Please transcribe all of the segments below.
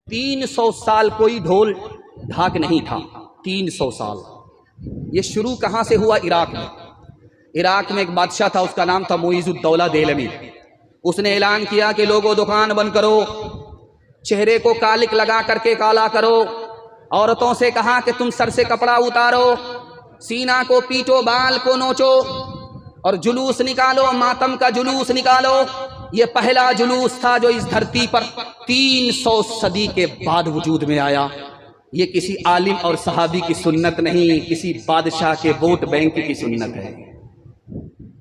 300 साल कोई ढोल ढाक नहीं था। 300 साल। ये शुरू कहाँ से हुआ? इराक में। इराक में एक बादशाह था, उसका नाम था मुइज़ुद्दौला देलमी। उसने ऐलान किया कि लोगों दुकान बंद करो, चेहरे को कालिक लगा करके काला करो, औरतों से कहा कि तुम सर से कपड़ा उतारो, सीना को पीटो, बाल को नोचो और जुलूस निकालो, मातम का जुलूस निकालो। ये पहला जुलूस था जो इस धरती पर 300 सदी के बाद वजूद में आया। ये किसी आलिम और सहाबी की सुन्नत नहीं, किसी बादशाह के वोट बैंक की सुन्नत है।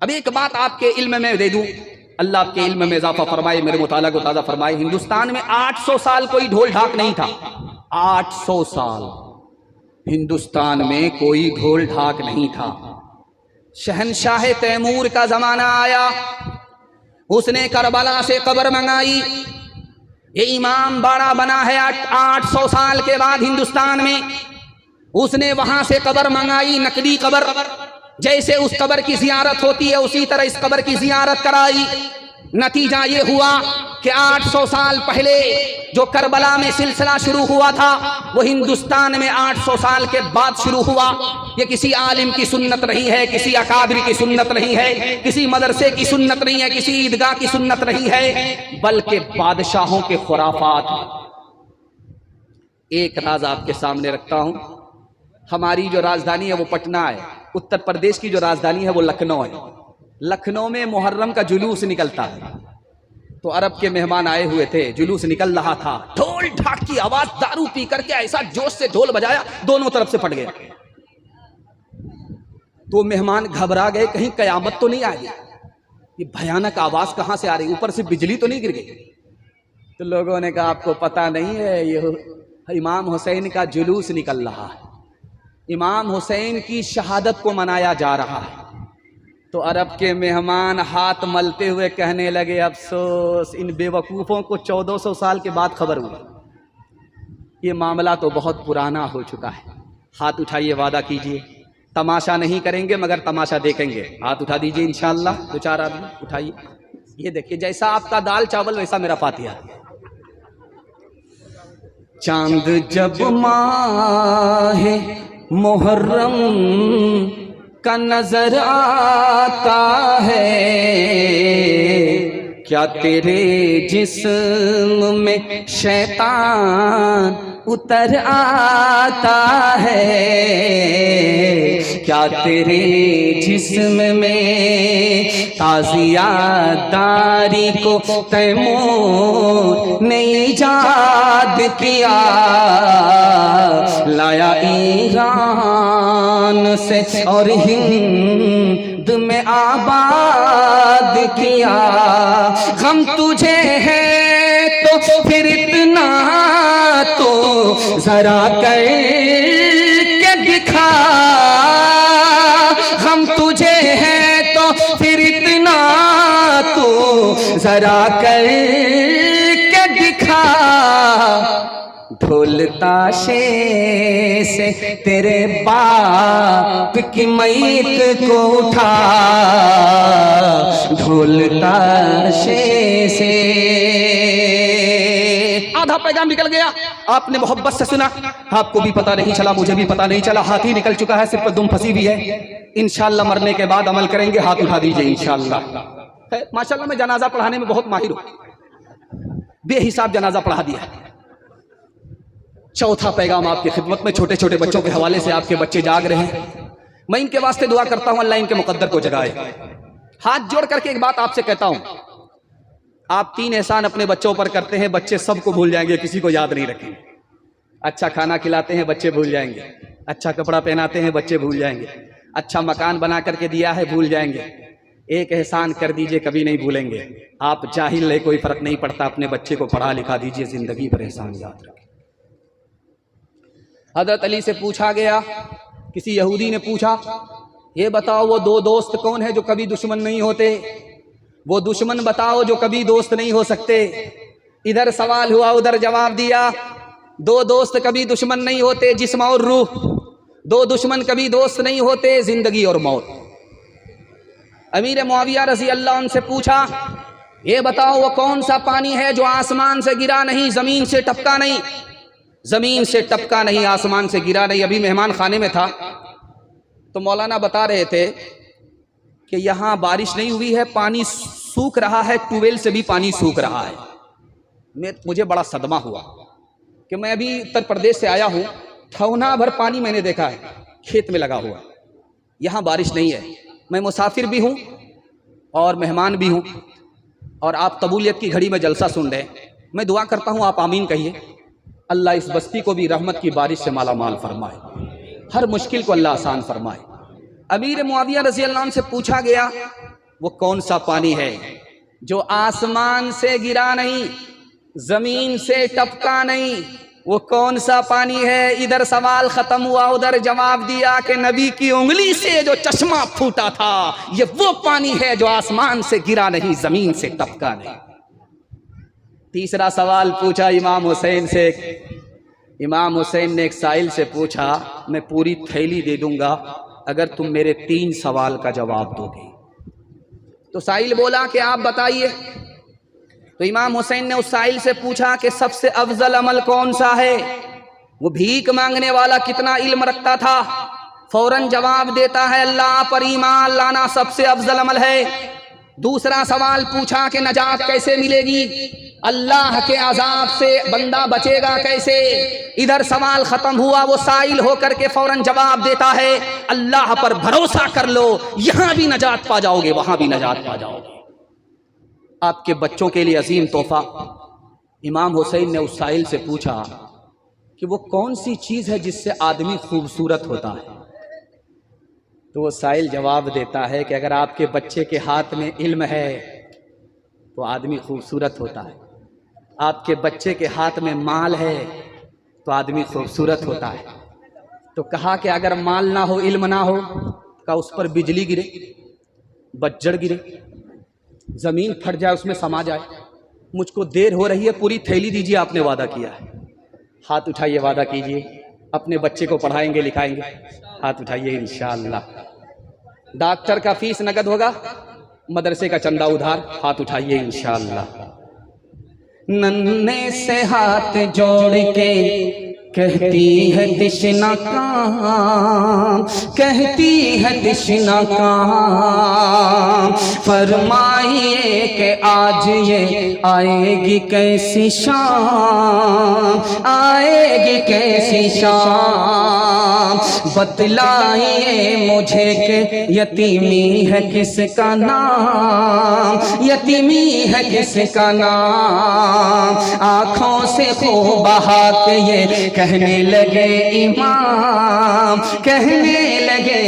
अब एक बात आपके इल्म में दे दूं, अल्लाह आपके इल्म में इजाफा फरमाए, मेरे मुताला को ताज़ा फरमाए। हिंदुस्तान में 800 साल कोई ढोल ढाक नहीं था। 800 साल हिंदुस्तान में कोई ढोल ढाक नहीं था। शहनशाह तैमूर का जमाना आया, उसने करबला से कब्र मंगाई। ये इमाम बाड़ा बना है 800 साल के बाद हिंदुस्तान में। उसने वहां से कब्र मंगाई, नकली कब्र। जैसे उस कब्र की जियारत होती है उसी तरह इस कब्र की जियारत कराई। नतीजा ये हुआ कि 800 साल पहले जो करबला में सिलसिला शुरू हुआ था वो हिंदुस्तान में 800 साल के बाद शुरू हुआ। ये किसी आलिम की सुन्नत नहीं है, किसी अकाबिर की सुन्नत नहीं है, किसी मदरसे की सुन्नत नहीं है, किसी ईदगाह की सुन्नत नहीं है, बल्कि बादशाहों के खुराफात। एक राज आपके सामने रखता हूं, हमारी जो राजधानी है वो पटना है, उत्तर प्रदेश की जो राजधानी है वो लखनऊ है। लखनऊ में मुहर्रम का जुलूस निकलता है, तो अरब के मेहमान आए हुए थे, जुलूस निकल रहा था, ढोल ढाक की आवाज, दारू पी करके ऐसा जोश से ढोल बजाया दोनों तरफ से फट गया। तो मेहमान घबरा गए, कहीं कयामत तो नहीं आ गई, ये भयानक आवाज कहां से आ रही, ऊपर से बिजली तो नहीं गिर गई। तो लोगों ने कहा आपको पता नहीं है, ये इमाम हुसैन का जुलूस निकल रहा है, इमाम हुसैन की शहादत को मनाया जा रहा है। तो अरब के मेहमान हाथ मलते हुए कहने लगे अफसोस, इन बेवकूफ़ों को 1400 साल के बाद खबर हुई, ये मामला तो बहुत पुराना हो चुका है। हाथ उठाइए, वादा कीजिए, तमाशा नहीं करेंगे मगर तमाशा देखेंगे। हाथ उठा दीजिए इंशाअल्लाह, 2-4 आदमी उठाइए। ये देखिए, जैसा आपका दाल चावल वैसा मेरा फातिहा। चांद जब माहे मुहर्रम का नजर आता है, क्या तेरे जिस्म में शैतान उतर आता है, क्या तेरे जिस्म में ताज़ियादारी को तैमूर ने ईजाद किया, लाया ईरान से और हिंद में आबाद किया। गम तुझे है तो फिर इतना तो जरा कर के दिखा, हम तुझे है तो फिर इतना तो जरा कर के दिखा, ढोल ताशे से तेरे बाप की मैयत को उठा, ढोल ताशे से। आधा पैगाम निकल गया, आपने मोहब्बत से सुना, आपको भी पता नहीं चला, मुझे भी पता नहीं चला, हाथ ही निकल चुका है, सिर्फ दुम फंसी भी है। इंशाअल्लाह मरने के बाद अमल करेंगे, हाथ उठा दीजिए इंशाअल्लाह। माशाअल्लाह मैं जनाजा पढ़ाने में बहुत माहिर हूं, बेहिसाब जनाजा पढ़ा दिया। चौथा पैगाम आपकी खिदमत में, छोटे छोटे बच्चों के हवाले से, आपके बच्चे जाग रहे हैं, मैं इनके वास्ते दुआ करता हूं अल्लाह इनके मुकद्दर को जगाए। हाथ जोड़ करके एक बात आपसे कहता हूं, आप 3 एहसान अपने बच्चों पर करते हैं, बच्चे सबको भूल जाएंगे, किसी को याद नहीं रखेंगे। अच्छा खाना खिलाते हैं, बच्चे भूल जाएंगे। अच्छा कपड़ा पहनाते हैं, बच्चे भूल जाएंगे। अच्छा मकान बना करके दिया है, भूल जाएंगे। एक एहसान कर दीजिए, कभी नहीं भूलेंगे। आप जाहिल है, कोई फर्क नहीं पड़ता, अपने बच्चे को पढ़ा लिखा दीजिए, जिंदगी पर एहसान याद रखें। हजरत अली से पूछा गया, किसी यहूदी ने पूछा, ये बताओ वो 2 दोस्त कौन है जो कभी दुश्मन नहीं होते, वो दुश्मन बताओ जो कभी दोस्त नहीं हो सकते। इधर सवाल हुआ, उधर जवाब दिया। 2 दोस्त कभी दुश्मन नहीं होते, जिस्म और रूह। 2 दुश्मन कभी दोस्त नहीं होते, जिंदगी और मौत। अमीर मुआविया रज़ी अल्लाह अन्हु से पूछा, ये बताओ वो कौन सा पानी है जो आसमान से गिरा नहीं, ज़मीन से टपका नहीं, ज़मीन से टपका नहीं, आसमान से गिरा नहीं। अभी मेहमान खाने में था तो मौलाना बता रहे थे कि यहाँ बारिश नहीं हुई है, पानी सूख रहा है, ट्यूबवेल से भी पानी सूख रहा है। मुझे बड़ा सदमा हुआ कि मैं अभी उत्तर प्रदेश से आया हूँ, ठौना भर पानी मैंने देखा है खेत में लगा हुआ, यहाँ बारिश नहीं है। मैं मुसाफिर भी हूँ और मेहमान भी हूँ, और आप कबूलियत की घड़ी में जलसा सुन रहे हैं। मैं दुआ करता हूँ आप आमीन कहिए, अल्लाह इस बस्ती को भी रहमत की बारिश से माला माल फरमाए, हर मुश्किल को अल्लाह आसान फरमाए। अमीर मुआविया रज़ी अल्लाह अन्हु से पूछा गया वो कौन सा पानी है जो आसमान से गिरा नहीं, जमीन से टपका नहीं, वो कौन सा पानी है? इधर सवाल खत्म हुआ, उधर जवाब दिया कि नबी की उंगली से जो चश्मा फूटा था ये वो पानी है जो आसमान से गिरा नहीं, जमीन से टपका नहीं। तीसरा सवाल पूछा इमाम हुसैन से। इमाम हुसैन ने एक साइल से पूछा, मैं पूरी थैली दे दूंगा अगर तुम मेरे 3 सवाल का जवाब दोगे। तो साइल बोला कि आप बताइए। तो इमाम हुसैन ने उस साइल से पूछा कि सबसे अफजल अमल कौन सा है? वो भीख मांगने वाला कितना इल्म रखता था? फौरन जवाब देता है अल्लाह पर ईमान लाना सबसे अफजल अमल है। दूसरा सवाल पूछा कि नजात कैसे मिलेगी, अल्लाह के अजाब से बंदा बचेगा कैसे? इधर सवाल खत्म हुआ, वो साइल होकर के फौरन जवाब देता है अल्लाह पर भरोसा कर लो, यहां भी नजात पा जाओगे, वहां भी नजात पा जाओगे। आपके बच्चों के लिए अजीम तोहफा। इमाम हुसैन ने उस साइल से पूछा कि वो कौन सी चीज़ है जिससे आदमी खूबसूरत होता है? तो वो साइल जवाब देता है कि अगर आपके बच्चे के हाथ में इल्म है तो आदमी खूबसूरत होता है, आपके बच्चे के हाथ में माल है तो आदमी खूबसूरत होता है। तो कहा कि अगर माल ना हो, इल्म ना हो, का उस पर बिजली गिरे, बज्जड़ गिरे, ज़मीन फट जाए, उसमें समा जाए, मुझको देर हो रही है, पूरी थैली दीजिए, आपने वादा किया है, हाथ उठाइए, वादा कीजिए, अपने बच्चे को पढ़ाएंगे लिखाएंगे, हाथ उठाइए इंशाअल्लाह। डॉक्टर का फीस नगद होगा, मदरसे का चंदा उधार, हाथ उठाइए इंशाअल्लाह। नन्हे से हाथ जोड़ के कहती है दिशना काम, कहती है दिशना काम, फरमाइए कि आज ये आएगी कैसी शाम, आएगी कैसी शाम, बतलाइए मुझे कि यतीमी है किसका नाम, यतीमी है किसका नाम। आँखों से खूब बहा के ये कहने लगे इमाम, कहने लगे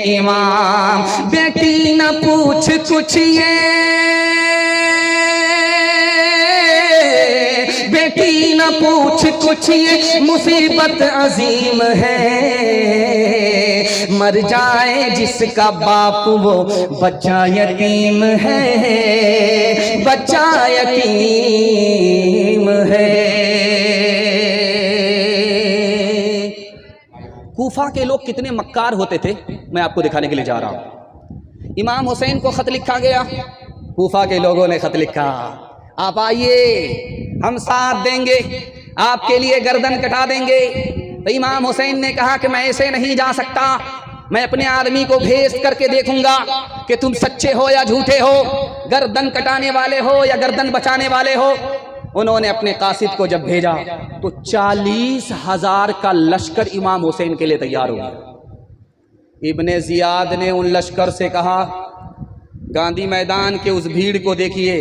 इमाम, बेटी न पूछ कुछ ये, बेटी न पूछ कुछ ये मुसीबत अजीम है, मर जाए जिसका बाप वो बच्चा यतीम है, बच्चा यतीम है। कूफा के लोग कितने मक्कार होते थे, मैं आपको दिखाने के लिए जा रहा हूं। इमाम हुसैन को खत लिखा गया, कूफा के लोगों ने खत लिखा, आप आइए, हम साथ देंगे, आपके लिए गर्दन कटा देंगे। तो इमाम हुसैन ने कहा कि मैं ऐसे नहीं जा सकता, मैं अपने आदमी को भेज करके देखूंगा कि तुम सच्चे हो या झूठे हो, गर्दन कटाने वाले हो या गर्दन बचाने वाले हो। उन्होंने अपने कासिद को जब भेजा तो 40,000 का लश्कर इमाम हुसैन के लिए तैयार हो गया। इब्ने जियाद ने उन लश्कर से कहा, गांधी मैदान के उस भीड़ को देखिए,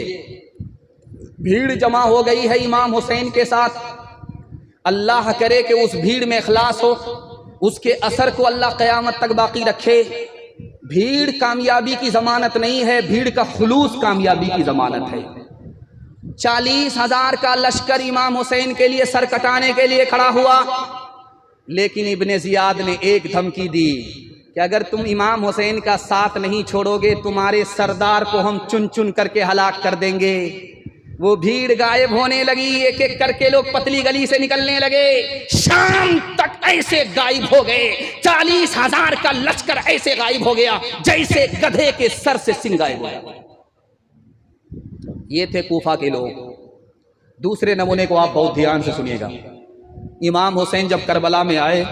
भीड़ जमा हो गई है इमाम हुसैन के साथ। अल्लाह करे कि उस भीड़ में इखलास हो, उसके असर को अल्लाह क़यामत तक बाकी रखे। भीड़ कामयाबी की ज़मानत नहीं है, भीड़ का खुलूस कामयाबी की ज़मानत है। 40,000 का लश्कर इमाम हुसैन के लिए सर कटाने के लिए खड़ा हुआ, लेकिन इब्ने जियाद ने एक धमकी दी कि अगर तुम इमाम हुसैन का साथ नहीं छोड़ोगे, तुम्हारे सरदार को हम चुन चुन करके हलाक कर देंगे। वो भीड़ गायब होने लगी, एक एक करके लोग पतली गली से निकलने लगे। शाम तक ऐसे गायब हो गए, 40,000 का लश्कर ऐसे गायब हो गया जैसे गधे के सर से सिंह गायब हो गया। ये थे कूफा के लोग। दूसरे नमूने को आप बहुत ध्यान से सुनिएगा। इमाम हुसैन जब करबला में आए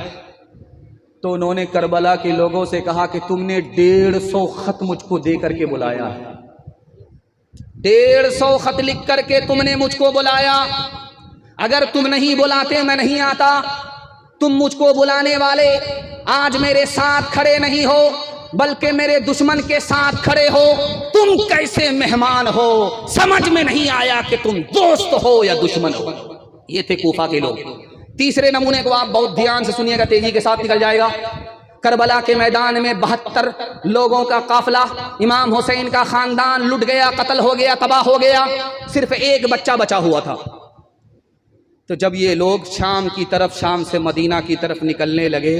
तो उन्होंने करबला के लोगों से कहा कि तुमने 150 खत मुझको दे करके बुलाया है, 150 खत लिख करके तुमने मुझको बुलाया। अगर तुम नहीं बुलाते मैं नहीं आता। तुम मुझको बुलाने वाले आज मेरे साथ खड़े नहीं हो बल्कि मेरे दुश्मन के साथ खड़े हो। तुम कैसे मेहमान हो, समझ में नहीं आया कि तुम दोस्त हो या दुश्मन हो। ये थे कूफा के लोग। तीसरे नमूने को आप बहुत ध्यान से सुनिएगा, तेजी के साथ निकल जाएगा। करबला के मैदान में 72 लोगों का काफिला, इमाम हुसैन का खानदान लुट गया, कत्ल हो गया, तबाह हो गया। सिर्फ एक बच्चा बचा हुआ था। तो जब ये लोग शाम की तरफ, शाम से मदीना की तरफ निकलने लगे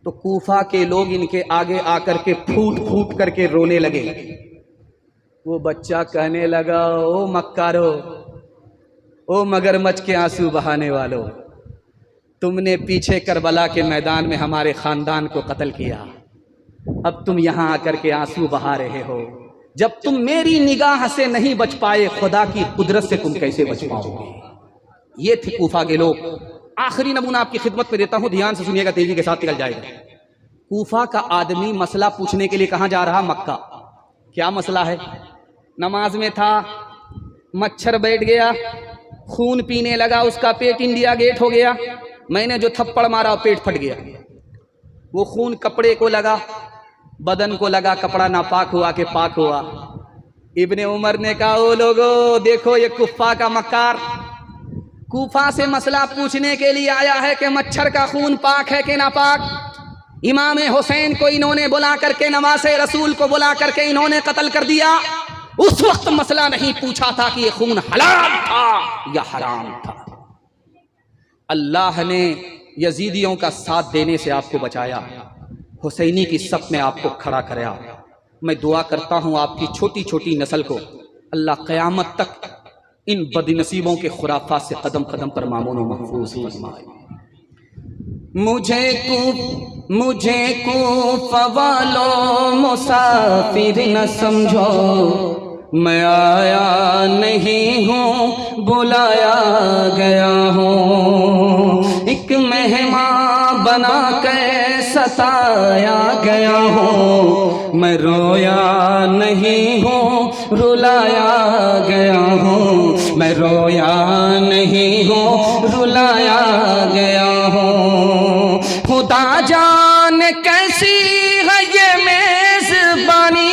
तो कूफा के लोग इनके आगे आकर के फूट फूट करके रोने लगे। वो बच्चा कहने लगा, ओ मक्कारो, ओ मगरमच्छ के आंसू बहाने वालों, तुमने पीछे करबला के मैदान में हमारे खानदान को कत्ल किया, अब तुम यहाँ आकर के आंसू बहा रहे हो। जब तुम मेरी निगाह से नहीं बच पाए, खुदा की कुदरत से तुम कैसे बच पाओगे। ये थे कूफा के लोग। आखिरी नमूना आपकी खिदमत में देता हूं, ध्यान से सुनिएगा, तेजी के साथ निकल जाएगा। कूफा का आदमी मसला पूछने के लिए कहां जा रहा? मक्का। क्या मसला है? नमाज में था, मच्छर बैठ गया, खून पीने लगा, उसका पेट इंडिया गेट हो गया। मैंने जो थप्पड़ मारा पेट फट गया। वो खून कपड़े को लगा, बदन को लगा, कपड़ा नापाक हुआ कि पाक हुआ। इब्ने उमर ने कहा, ओ लोगो देखो ये कुफा का मक्कार कूफा से मसला पूछने के लिए आया है कि मच्छर का खून पाक है कि नापाक। इमाम हुसैन को इन्होंने बुला करके, नवासे रसूल को बुला करके इन्होंने कत्ल कर दिया। उस वक्त मसला नहीं पूछा था कि ये खून हलाल था या हराम था। अल्लाह ने यजीदियों का साथ देने से आपको बचाया, हुसैनी की सफ में आपको खड़ा कराया। मैं दुआ करता हूँ आपकी छोटी छोटी नस्ल को अल्लाह क़यामत तक इन बदनसीबों के खुराफात से कदम कदम पर मामून और महफूज फरमाए। मुझे कूफा वालों मुसाफिर न समझो, मैं आया नहीं हूँ बुलाया गया हूँ। एक मेहमान बना के सताया गया हूँ, मैं रोया नहीं हूँ रुलाया गया हूँ, मैं रोया नहीं हूँ रुलाया गया हूँ। खुदा जाने कैसी है ये मेज़बानी,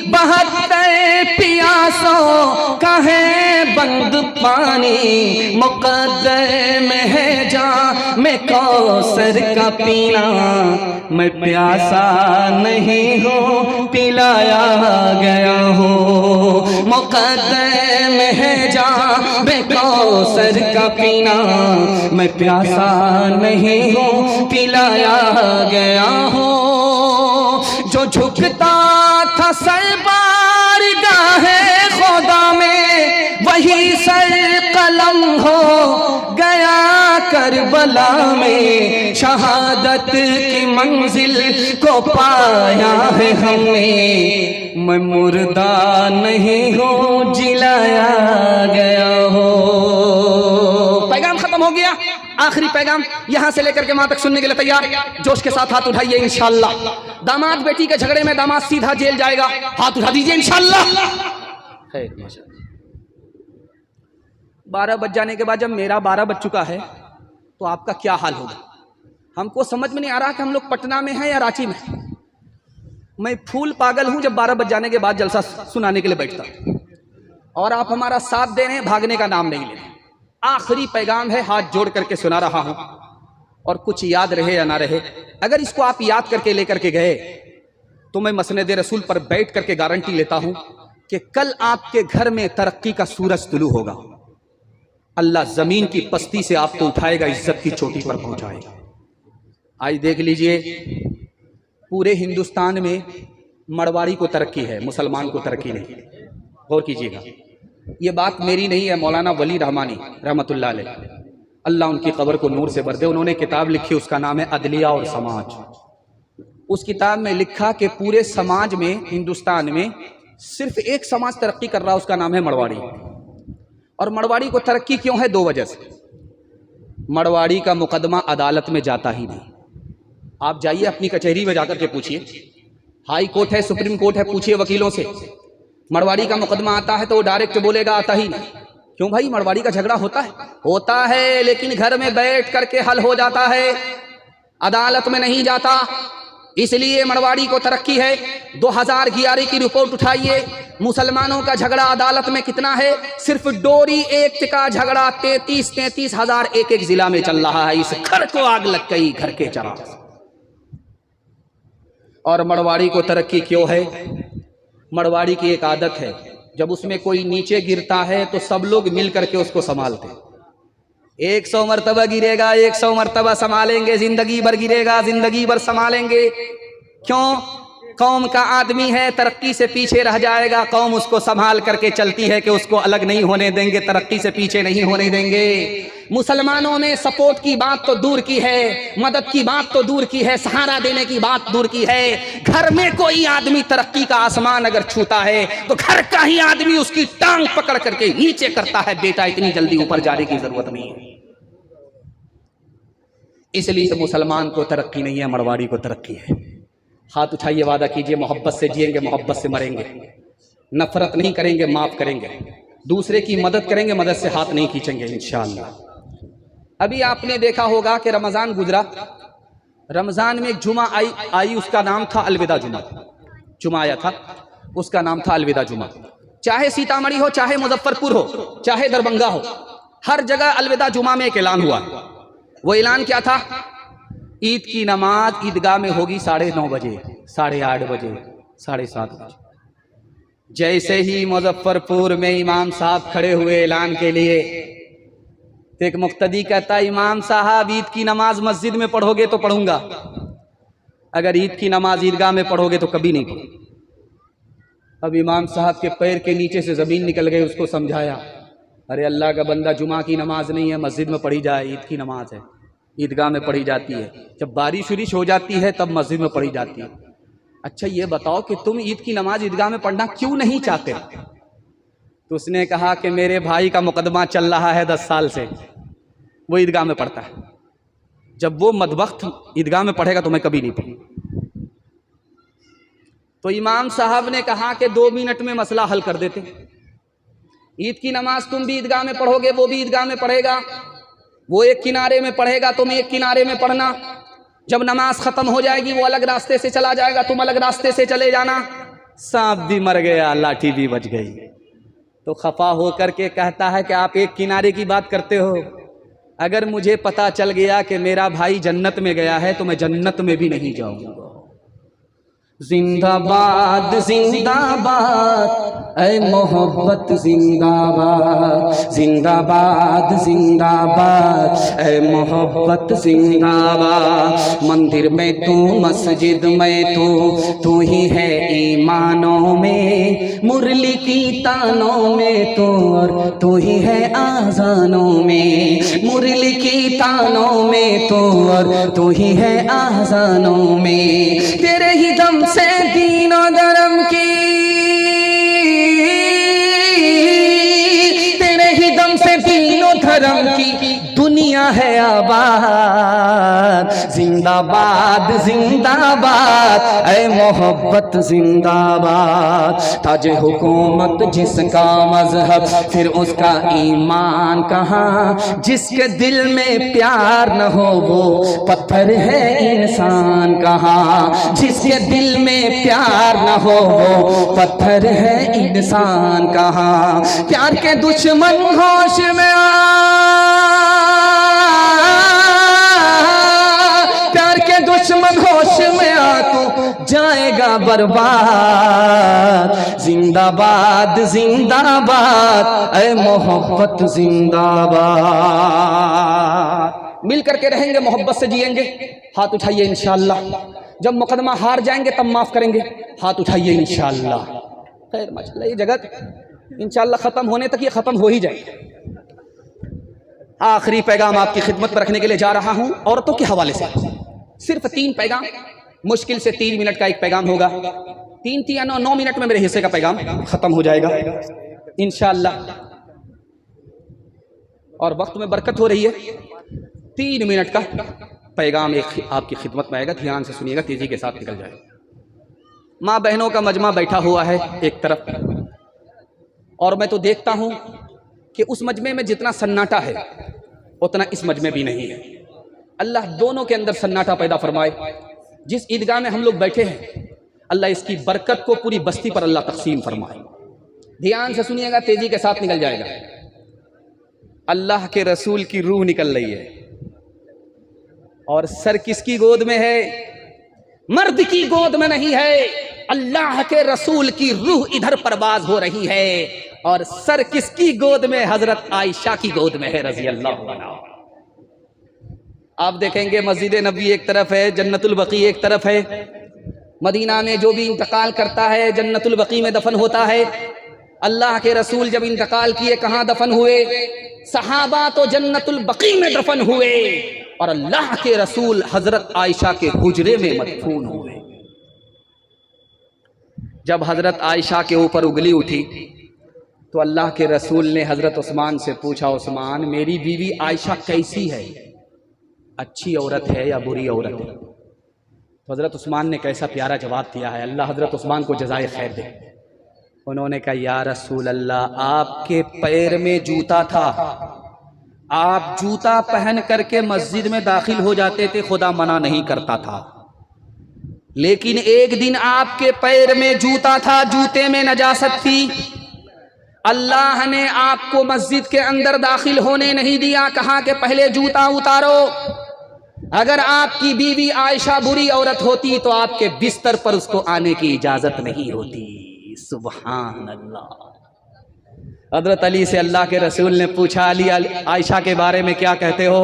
72 प्यासों का है बंद पानी। मुक़द्दर में है जाम में कौसर का पीना, मैं प्यासा नहीं हूँ पिलाया गया हूँ। मुक़द्दर में है जाम में कौसर का पीना, मैं प्यासा नहीं हूँ पिलाया गया हूँ। जो झुकता था सर बारगाहे खुदा में, वही सर कलम हो गया करबला में। शहादत की मंजिल को पाया है हमने, मैं मुर्दा नहीं हूँ जिलाया गया हो। पैगाम खत्म हो गया। आखिरी पैगाम यहां से लेकर के वहां तक सुनने के लिए तैयार? जोश के साथ हाथ उठाइए इंशाअल्लाह। दामाद बेटी के झगड़े में दामाद सीधा जेल जाएगा, हाथ उठा दीजिए इंशाअल्लाह। 12 बज जाने के बाद जब मेरा 12 बज चुका है तो आपका क्या हाल होगा? हमको समझ में नहीं आ रहा कि हम लोग पटना में हैं या रांची में। मैं फूल पागल हूं जब 12 बज जाने के बाद जलसा सुनाने के लिए बैठता, और आप हमारा साथ दे रहे हैं, भागने का नाम नहीं ले रहे। आखिरी पैगाम है, हाथ जोड़ करके सुना रहा हूं, और कुछ याद रहे या ना रहे, अगर इसको आप याद करके लेकर के गए तो मैं मसनद रसूल पर बैठ करके गारंटी लेता हूं कि कल आपके घर में तरक्की का सूरज तुलू होगा। अल्लाह जमीन की पस्ती से आपको उठाएगा, इज्जत की चोटी पर पहुंचाएगा। आज देख लीजिए, पूरे हिंदुस्तान में मरवाड़ी को तरक्की है, मुसलमान को तरक्की नहीं। गौर कीजिएगा, ये बात मेरी नहीं है, मौलाना वली रहमानी रहमतुल्लाह अलैह, अल्लाह उनकी कब्र को नूर से भर दे, उन्होंने किताब लिखी, उसका नाम है अदलिया और समाज। उस किताब में लिखा कि पूरे समाज में, हिंदुस्तान में सिर्फ एक समाज तरक्की कर रहा है, उसका नाम है मरवाड़ी। और मरवाड़ी को तरक्की क्यों है? 2 वजह से। मरवाड़ी का मुकदमा अदालत में जाता ही नहीं। आप जाइए अपनी कचहरी में जाकर के पूछिए, हाई कोर्ट है, सुप्रीम कोर्ट है, पूछिए वकीलों से, मरवाड़ी का मुकदमा आता है तो वो डायरेक्ट बोलेगा आता ही नहीं। क्यों भाई? मरवाड़ी का झगड़ा होता है? होता है, लेकिन घर में बैठ करके हल हो जाता है, अदालत में नहीं जाता। इसलिए मरवाड़ी को तरक्की है। 2011 की रिपोर्ट उठाइए, मुसलमानों का झगड़ा अदालत में कितना है? सिर्फ डोरी एक्ट का झगड़ा 33 हजार एक जिला में चल रहा है। इस घर को आग लग गई, घर के चराग। और मरवाड़ी को तरक्की क्यों है? मरवाड़ी की एक आदत है, जब उसमें कोई नीचे गिरता है तो सब लोग मिल करके उसको संभालते। 100 मरतबा गिरेगा, 100 मरतबा संभालेंगे, जिंदगी भर गिरेगा, जिंदगी भर संभालेंगे। क्यों? कौम का आदमी है, तरक्की से पीछे रह जाएगा, कौम उसको संभाल करके चलती है कि उसको अलग नहीं होने देंगे, तरक्की से पीछे नहीं होने देंगे। मुसलमानों में सपोर्ट की बात तो दूर की है, मदद की बात तो दूर की है, सहारा देने की बात दूर की है। घर में कोई आदमी तरक्की का आसमान अगर छूता है तो घर का ही आदमी उसकी टांग पकड़ करके नीचे करता है, बेटा इतनी जल्दी ऊपर जाने की जरूरत नहीं है। इसलिए मुसलमान को तरक्की नहीं है, मरवाड़ी को तरक्की है। हाथ उठाइए, वादा कीजिए, मोहब्बत से जिएंगे, मोहब्बत से मरेंगे, नफरत नहीं करेंगे, माफ करेंगे, दूसरे की मदद करेंगे, मदद से हाथ नहीं खींचेंगे इंशाअल्लाह। अभी आपने देखा होगा कि रमजान गुजरा, रमजान में एक जुमा आई, उसका नाम था अलविदा जुमा। जुमा आया था, उसका नाम था अलविदा जुमा। चाहे सीतामढ़ी हो, चाहे मुजफ्फरपुर हो, चाहे दरभंगा हो, हर जगह अलविदा जुमा में एक ऐलान हुआ। वो ऐलान क्या था? ईद की नमाज ईदगाह में होगी 9:30 बजे, 8:30 बजे, 7:30 बजे। जैसे ही मुजफ्फरपुर में इमाम साहब खड़े हुए ऐलान के लिए, तो एक मुक्तदी कहता, इमाम साहब ईद की नमाज मस्जिद में पढ़ोगे तो पढ़ूंगा, अगर ईद की नमाज ईदगाह में पढ़ोगे तो कभी नहीं पढ़ूंगा। अब इमाम साहब के पैर के नीचे से जमीन निकल गई। उसको समझाया, अरे अल्लाह का बंदा, जुमा की नमाज नहीं है, मस्जिद में पढ़ी जाए, ईद की नमाज है, ईदगाह में पढ़ी जाती है, जब बारिश उरिश हो जाती है तब मस्जिद में पढ़ी जाती है। अच्छा ये बताओ कि तुम ईद की नमाज ईदगाह में पढ़ना क्यों नहीं चाहते? तो उसने कहा कि मेरे भाई का मुकदमा चल रहा है 10 साल से, वो ईदगाह में पढ़ता है, जब वो मदबख्त ईदगाह में पढ़ेगा तो मैं कभी नहीं पढ़ूंगा। तो इमाम साहब ने कहा कि 2 मिनट में मसला हल कर देते। ईद की नमाज तुम भी ईदगाह में पढ़ोगे, वो भी ईदगाह में पढ़ेगा, वो एक किनारे में पढ़ेगा, तुम एक किनारे में पढ़ना। जब नमाज खत्म हो जाएगी वो अलग रास्ते से चला जाएगा, तुम अलग रास्ते से चले जाना। सांप भी मर गया, लाठी भी बच गई। तो खफा होकर के कहता है कि आप एक किनारे की बात करते हो, अगर मुझे पता चल गया कि मेरा भाई जन्नत में गया है तो मैं जन्नत में भी नहीं जाऊंगा। जिंदाबाद जिंदाबाद ऐ मोहब्बत जिंदाबाद, जिंदाबाद जिंदाबाद ऐ मोहब्बत जिंदाबाद। मंदिर में तू, मस्जिद में तू ही है ईमानों में, मुरली की तानों में तू, और तू ही है आज़ानों में। मुरली की तानों में तू, और तू ही है आज़ानों में। तेरे ही दम से दीनो धर्म की, तेरे ही दम से दीनो धर्म की दुनिया है आबाद। जिंदाबाद जिंदाबाद ऐ मोहब्बत जिंदाबाद। ताज हुकूमत जिसका मजहब, फिर उसका ईमान कहाँ। जिसके दिल में प्यार न हो वो पत्थर है इंसान कहाँ। जिसके दिल में प्यार न हो वो पत्थर है इंसान कहाँ। प्यार के दुश्मन होश में दुश्मन होश में आ तू जाएगा बर्बाद। जिंदाबाद जिंदाबाद ऐ मोहब्बत जिंदाबाद। मिल करके रहेंगे, मोहब्बत से जिएंगे। हाथ उठाइए इंशाअल्लाह। जब मुकदमा हार जाएंगे तब माफ करेंगे। हाथ उठाइए इंशाअल्लाह। खैर माशाअल्लाह, ये जगत इंशाअल्लाह खत्म होने तक ये खत्म हो ही जाएगी। आखिरी पैगाम आपकी खिदमत पर रखने के लिए जा रहा हूं, औरतों के हवाले से। सिर्फ 3 पैगाम, मुश्किल से 3 मिनट का एक पैगाम होगा। 3 9 मिनट में मेरे हिस्से का पैगाम खत्म हो जाएगा इंशाअल्लाह, और वक्त में बरकत हो रही है। 3 मिनट का पैगाम एक आपकी खिदमत में आएगा, ध्यान से सुनिएगा, तेजी के साथ निकल जाएगा। माँ बहनों का मजमा बैठा हुआ है एक तरफ, और मैं तो देखता हूँ कि उस मजमे में जितना सन्नाटा है उतना इस मजमे भी नहीं है। अल्लाह दोनों के अंदर सन्नाटा पैदा फरमाए। जिस ईदगाह में हम लोग बैठे हैं, अल्लाह इसकी बरकत को पूरी बस्ती पर अल्लाह तकसीम फरमाए। ध्यान से सुनिएगा, तेजी के साथ निकल जाएगा। अल्लाह के रसूल की रूह निकल रही है, और सर किसकी गोद में है? मर्द की गोद में नहीं है, अल्लाह के रसूल की रूह इधर परवाज हो रही है, और सर किसकी गोद में? हजरत आयशा की गोद में है रजी अल्लाह अन्हा। आप देखेंगे मस्जिद नबी एक तरफ है, जन्नतुल बकी एक तरफ है। मदीना में जो भी इंतकाल करता है जन्नतुल बकी में दफन होता है। अल्लाह के रसूल जब इंतकाल किए कहाँ दफन हुए? सहाबा तो जन्नतुल बकी में दफन हुए, और अल्लाह के रसूल हजरत आयशा के हुजरे में मदफून हुए। जब हजरत आयशा के ऊपर उंगली उठी तो अल्लाह के रसूल ने हजरत उस्मान से पूछा, उस्मान मेरी बीवी आयशा कैसी है? अच्छी औरत है या बुरी औरत है? तो हजरत उस्मान ने कैसा प्यारा जवाब दिया है, अल्लाह हजरत उस्मान को जज़ाए खैर दे। उन्होंने कहा, या रसूल अल्लाह, आपके पैर में जूता था, आप जूता पहन करके मस्जिद में दाखिल हो जाते थे, खुदा मना नहीं करता था, लेकिन एक दिन आपके पैर में जूता था, जूते में नजासत थी, अल्लाह ने आपको मस्जिद के अंदर दाखिल होने नहीं दिया, कहा कि पहले जूता उतारो। अगर आपकी बीवी आयशा बुरी औरत होती तो आपके बिस्तर पर उसको आने की इजाजत नहीं होती। सुभान अल्लाह। हजरत अली से अल्लाह के रसूल ने पूछा, अली आयशा के बारे में क्या कहते हो?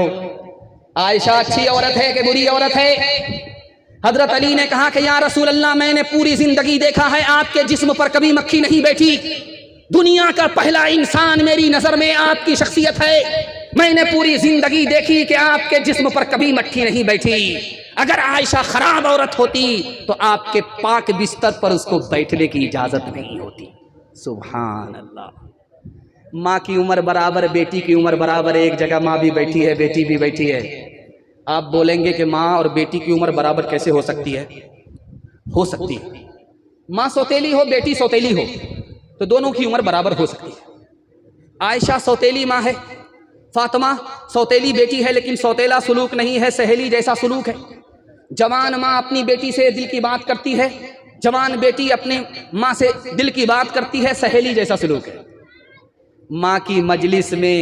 आयशा अच्छी औरत है कि बुरी औरत है? हजरत अली ने कहा कि या रसूल अल्लाह, मैंने पूरी जिंदगी देखा है आपके जिस्म पर कभी मक्खी नहीं बैठी। दुनिया का पहला इंसान मेरी नजर में आपकी शख्सियत है। मैंने पूरी जिंदगी देखी कि आपके जिस्म पर कभी मक्खी नहीं बैठी। अगर आयशा खराब औरत होती तो आपके पाक बिस्तर पर उसको बैठने की इजाजत नहीं होती। सुभान अल्लाह। माँ की उम्र बराबर, बेटी की उम्र बराबर, एक जगह माँ भी बैठी है, बेटी भी बैठी है। आप बोलेंगे कि माँ और बेटी की उम्र बराबर कैसे हो सकती है? हो सकती है। माँ सौतेली हो, बेटी सौतेली हो, तो दोनों की उम्र बराबर हो सकती है। आयशा सौतेली माँ है, फातिमा सौतेली बेटी है, लेकिन सौतेला सुलूक नहीं है, सहेली जैसा सुलूक है। जवान माँ अपनी बेटी से दिल की बात करती है, जवान बेटी अपने माँ से दिल की बात करती है, सहेली जैसा सुलूक है। माँ की मजलिस में,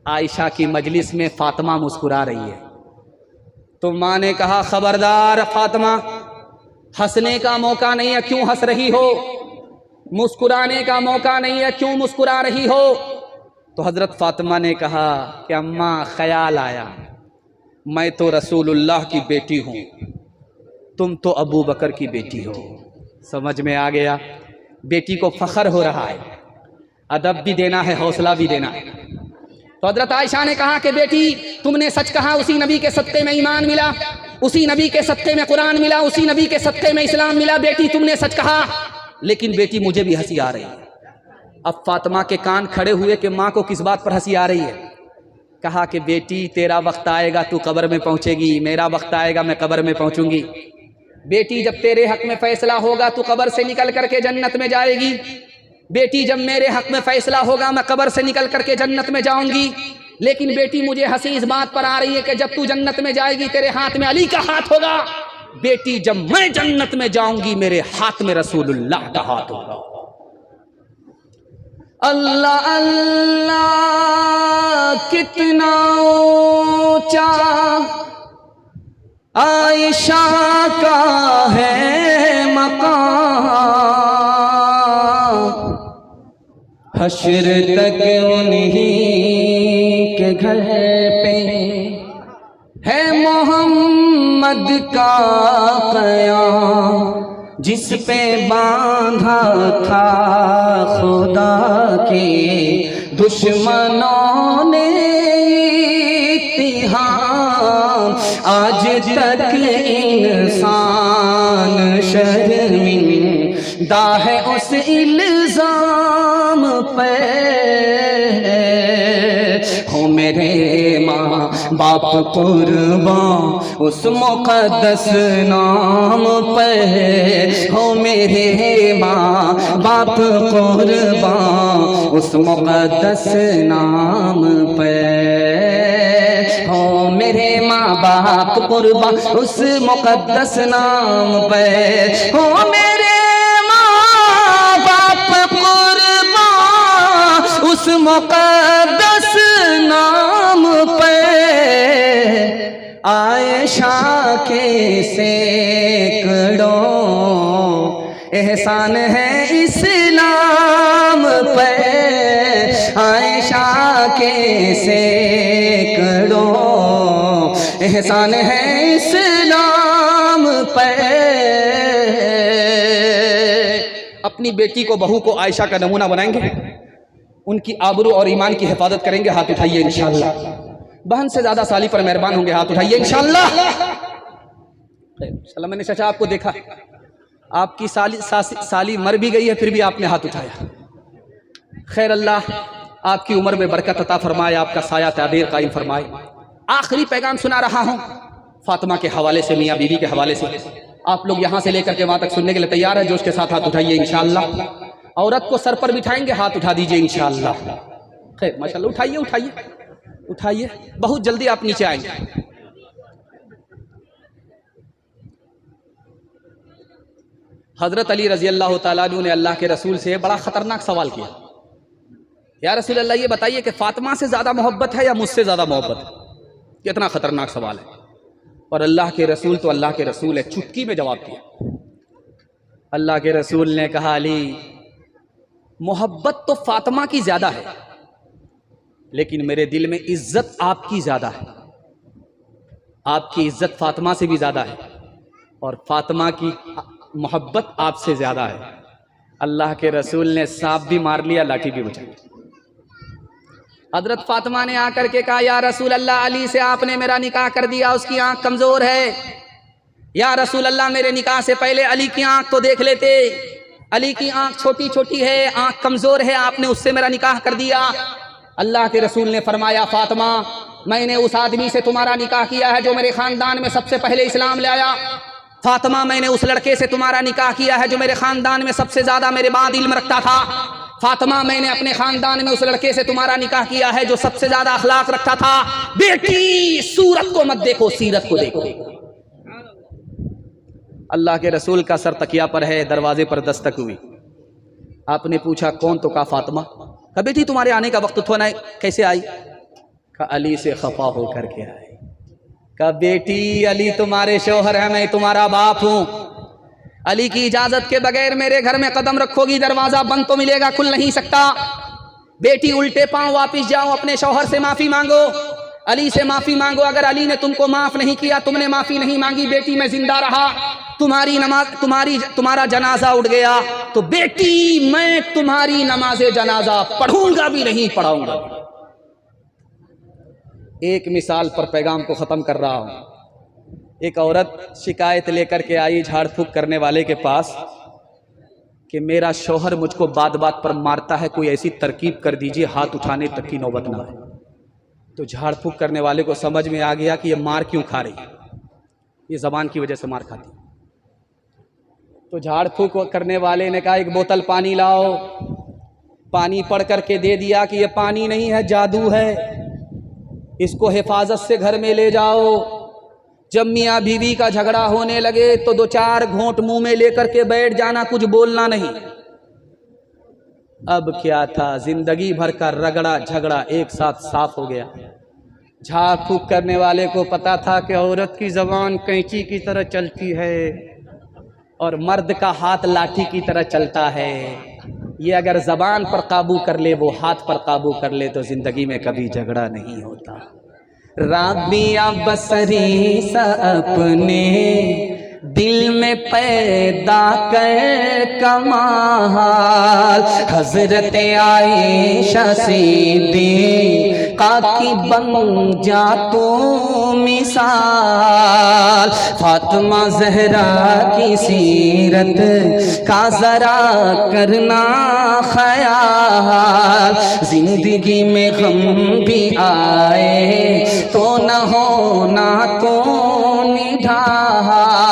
आयशा की मजलिस में फातिमा मुस्कुरा रही है, तो माँ ने कहा, खबरदार फातिमा, हंसने का मौका नहीं है, क्यों हंस रही हो? मुस्कुराने का मौका नहीं है, क्यों मुस्कुरा रही हो? तो हजरत फातिमा ने कहा कि अम्मा, ख्याल आया, मैं तो रसूलुल्लाह की बेटी हूँ, तुम तो अबू बकर की बेटी हो। समझ में आ गया? बेटी को फख्र हो रहा है, अदब भी देना है, हौसला भी देना है। तो हजरत आयशा ने कहा कि बेटी, तुमने सच कहा, उसी नबी के सत्ते में ईमान मिला, उसी नबी के सत्ते में कुरान मिला, उसी नबी के सत्ते में इस्लाम मिला। बेटी तुमने सच कहा, लेकिन बेटी मुझे भी हंसी आ रही है। अब फातिमा के कान खड़े हुए कि माँ को किस बात पर हंसी आ रही है। कहा कि बेटी, तेरा वक्त आएगा, तू कब्र में पहुँचेगी, मेरा वक्त आएगा, मैं कब्र में पहुँचूंगी। बेटी, जब तेरे हक में फैसला होगा तू कब्र से निकल करके जन्नत में जाएगी। बेटी, जब मेरे हक में फैसला होगा मैं कब्र से निकल करके जन्नत में जाऊंगी। लेकिन बेटी, मुझे हंसी इस बात पर आ रही है कि जब तू जन्नत में जाएगी तेरे हाथ में अली का हाथ होगा। बेटी, जब मैं जन्नत में जाऊंगी मेरे हाथ में रसूलुल्लाह का हाथ होगा। अल्लाह अल्लाह, कितना ऊंचा आयशा का है मकाम, हश्र तक उन्हीं के घर पे है मोहम्मद का क़याम, जिस पे बांधा था खुदा के दुश्मनों ने इत्तिहाम। आज तक इंसान शर्मिंदा दा है उस इल्जाम पे, हो मेरे माँ बाप कुर्बान उस मुक़द्दस नाम पे, हो मेरे माँ बाप कुर्बान उस मुक़द्दस नाम पे, हो मेरे माँ बाप कुर्बान उस मुक़द्दस नाम पे, हो मेरे माँ बाप कुर्बान उस मुक़द्दस नाम पे, आयशा के सैकड़ों एहसान है इस्लाम पे, आयशा के सैकड़ों एहसान है इस्लाम पे। अपनी बेटी को, बहू को आयशा का नमूना बनाएंगे, उनकी आबरू और ईमान की हिफाजत करेंगे। हाथ उठाइए इंशाअल्लाह। बहन से ज्यादा साली पर मेहरबान होंगे, हाथ उठाइए इंशाअल्लाह। मैंने चाचा आपको देखा, आपकी साली मर भी गई है फिर भी आपने हाथ उठाया। खैर अल्लाह आपकी उम्र में बरकत अता फरमाए, आपका साया ताबीर कायम फरमाए। आखिरी पैगाम सुना रहा हूँ फातिमा के हवाले से, मियाँ बीवी के हवाले से। आप लोग यहाँ से लेकर के वहाँ तक सुनने के लिए तैयार है? जोश के साथ हाथ उठाइए इंशाअल्लाह। औरत को सर पर बिठाएंगे, हाथ उठा दीजिए इंशाअल्लाह। खैर माशाअल्लाह, उठाइए उठाइए उठाइए, बहुत जल्दी आप नीचे आएंगे। हजरत अली रजी अल्लाह तआला अन्हु ने अल्लाह के रसूल से बड़ा खतरनाक सवाल किया, या रसूल अल्लाह ये बताइए कि फातिमा से ज्यादा मोहब्बत है या मुझसे ज्यादा मोहब्बत है? कितना खतरनाक सवाल है। और अल्लाह के रसूल तो अल्लाह के रसूल है, चुटकी में जवाब दिया। अल्लाह के रसूल ने कहा, अली मोहब्बत तो फातिमा की ज्यादा है, लेकिन मेरे दिल में इज्जत आपकी ज्यादा है। आपकी इज्जत फातिमा से भी ज्यादा है और फातिमा की मोहब्बत आपसे ज्यादा है। अल्लाह के रसूल ने सांप भी मार लिया, लाठी भी बचाई। हजरत फातिमा ने आकर के कहा, या रसूल अल्लाह, अली से आपने मेरा निकाह कर दिया, उसकी आंख कमजोर है। या रसूल अल्लाह, मेरे निकाह से पहले अली की आंख तो देख लेते। अली की आंख छोटी छोटी है, आंख कमजोर है, आपने उससे मेरा निकाह कर दिया। अल्लाह के रसूल ने फरमाया, फातिमा मैंने उस आदमी से तुम्हारा निकाह किया है जो मेरे खानदान में सबसे पहले इस्लाम ले आया। फातिमा मैंने उस लड़के से तुम्हारा निकाह किया है जो मेरे खानदान में सबसे ज्यादा मेरे बाद इल्म रखता था। फातिमा मैंने अपने खानदान में उस लड़के से तुम्हारा निकाह किया है जो सबसे ज्यादा अखलाक रखता था। बेटी सूरत को मत देखो, सीरत को देखो। अल्लाह के रसूल का सर तकिया पर है, दरवाजे पर दस्तक हुई। आपने पूछा कौन? तो कहा फातिमा। कहा बेटी तुम्हारे आने का वक्त तो ना, कैसे आई? कहा अली से खफा होकर के आई। कहा बेटी अली तुम्हारे शौहर है, मैं तुम्हारा बाप हूं। अली की इजाजत के बगैर मेरे घर में कदम रखोगी, दरवाजा बंद तो मिलेगा, खुल नहीं सकता। बेटी उल्टे पांव वापिस जाओ, अपने शौहर से माफी मांगो, अली से माफी मांगो। अगर अली ने तुमको माफ नहीं किया, तुमने माफी नहीं मांगी, बेटी मैं जिंदा रहा, तुम्हारी नमाज तुम्हारा जनाजा उठ गया, तो बेटी मैं तुम्हारी नमाजे जनाजा पढ़ूंगा भी नहीं, पढ़ाऊंगा। एक मिसाल पर पैगाम को ख़त्म कर रहा हूँ। एक औरत शिकायत लेकर के आई झाड़ फूक करने वाले के पास कि मेरा शौहर मुझको बात बात पर मारता है, कोई ऐसी तरकीब कर दीजिए हाथ उठाने तक की नौबत ना है। तो झाड़ फूक करने वाले को समझ में आ गया कि ये मार क्यों खा रही है, ये ज़बान की वजह से मार खाती। तो झाड़ फूक करने वाले ने कहा एक बोतल पानी लाओ। पानी पढ़ करके दे दिया कि ये पानी नहीं है, जादू है, इसको हिफाजत से घर में ले जाओ। जब मियाँ बीवी का झगड़ा होने लगे तो दो चार घूंट मुंह में लेकर के बैठ जाना, कुछ बोलना नहीं। अब क्या था, जिंदगी भर का रगड़ा झगड़ा एक साथ साफ हो गया। झाड़ फूक करने वाले को पता था कि औरत की जबान कैंची की तरह चलती है और मर्द का हाथ लाठी की तरह चलता है। ये अगर जबान पर काबू कर ले, वो हाथ पर काबू कर ले, तो जिंदगी में कभी झगड़ा नहीं होता। राबिया बसरी सा अपने दिल में पैदा कर कमाल, हजरत आयशा सिद्दीक़ा की बन जा तू मिसाल। फातिमा ज़हरा की सीरत का ज़रा करना ख्याल, जिंदगी में गम भी आए तो न होना तो निढाल।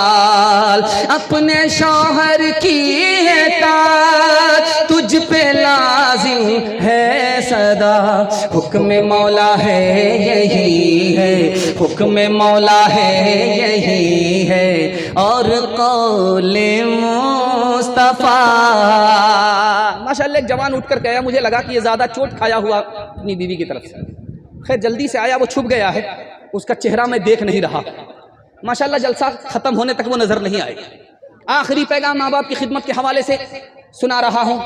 अपने शौहर की है ताज तुझ पे लाजिम है सदा, हुक्म मौला है यही है, हुक्म मौला है यही है, और कौले मुस्तफा। माशाअल्लाह एक जवान उठकर कहा, मुझे लगा कि ये ज़्यादा चोट खाया हुआ अपनी बीवी की तरफ से, खैर जल्दी से आया, वो छुप गया है, उसका चेहरा मैं देख नहीं रहा। माशाअल्लाह जलसा ख़त्म होने तक वो नज़र नहीं आए। आखिरी पैगाम माँ बाप की खिदमत के हवाले से सुना रहा हूँ,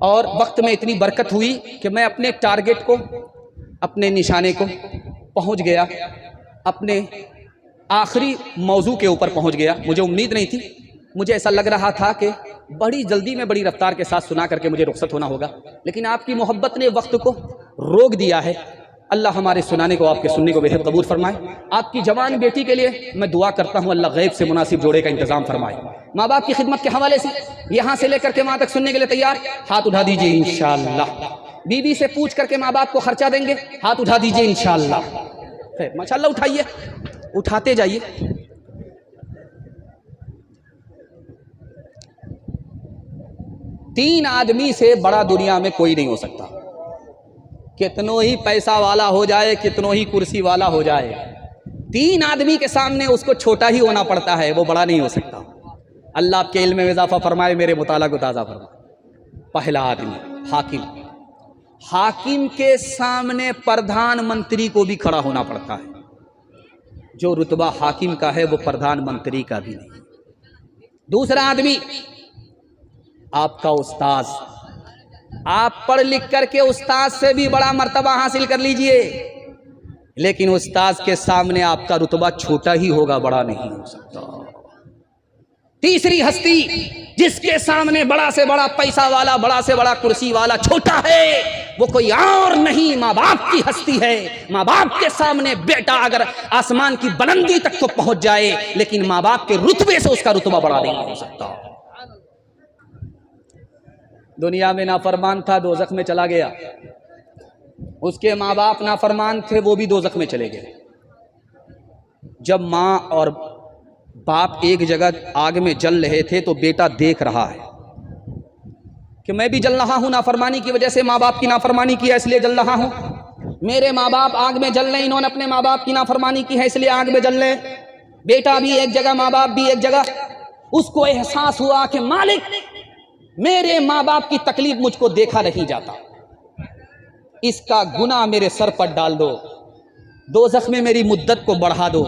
और वक्त में इतनी बरकत हुई कि मैं अपने टारगेट को, अपने निशाने को पहुँच गया, अपने आखिरी मौजू के ऊपर पहुँच गया। मुझे उम्मीद नहीं थी, मुझे ऐसा लग रहा था कि बड़ी जल्दी में बड़ी रफ्तार के साथ सुना करके मुझे रुखसत होना होगा, लेकिन आपकी मोहब्बत ने वक्त को रोक दिया है। अल्लाह हमारे सुनाने को, आपके सुनने को बेहद कबूल फरमाए। आपकी जवान बेटी के लिए मैं दुआ करता हूँ, अल्लाह गैब से मुनासिब जोड़े का इंतज़ाम फरमाए। माँ बाप की खिदमत के हवाले से यहाँ से लेकर के वहाँ तक सुनने के लिए तैयार? हाथ उठा दीजिए इंशाअल्लाह। बीवी से पूछ करके माँ बाप को खर्चा देंगे? हाथ उठा दीजिए इंशाअल्लाह। खैर माशाअल्लाह उठाइए, उठाते जाइए। तीन आदमी से बड़ा दुनिया में कोई नहीं हो सकता, कितनो ही पैसा वाला हो जाए, कितनो ही कुर्सी वाला हो जाए, तीन आदमी के सामने उसको छोटा ही होना पड़ता है, वो बड़ा नहीं हो सकता। अल्लाह आपके इल्म में इजाफा फरमाए, मेरे मुताला को ताज़ा फरमाए। पहला आदमी हाकिम, हाकिम के सामने प्रधानमंत्री को भी खड़ा होना पड़ता है। जो रुतबा हाकिम का है वो प्रधानमंत्री का भी नहीं। दूसरा आदमी आपका उस्ताद, आप पढ़ लिख करके उस्ताद से भी बड़ा मर्तबा हासिल कर लीजिए, लेकिन उस्ताद के सामने आपका रुतबा छोटा ही होगा, बड़ा नहीं हो सकता। तीसरी हस्ती जिसके सामने बड़ा से बड़ा पैसा वाला, बड़ा से बड़ा कुर्सी वाला छोटा है, वो कोई और नहीं, माँ बाप की हस्ती है। माँ बाप के सामने बेटा अगर आसमान की बुलंदी तक तो पहुंच जाए, लेकिन माँ बाप के रुतबे से उसका रुतबा बड़ा नहीं हो सकता। दुनिया में नाफरमान था, दोज़ख में चला गया। उसके माँ बाप नाफरमान थे, वो भी दोज़ख में चले गए। जब माँ और बाप एक जगह आग में जल रहे थे तो बेटा देख रहा है कि मैं भी जल रहा हूँ, नाफरमानी की वजह से, माँ बाप की नाफरमानी की है इसलिए जल रहा हूँ। मेरे माँ बाप आग में जल रहे, इन्होंने अपने माँ बाप की नाफरमानी की है इसलिए आग में जल रहे। बेटा भी एक जगह, माँ बाप भी एक जगह। उसको एहसास हुआ कि मालिक, मेरे माँ बाप की तकलीफ मुझको देखा नहीं जाता, इसका गुनाह मेरे सर पर डाल दो, दोज़ख में मेरी मुद्दत को बढ़ा दो,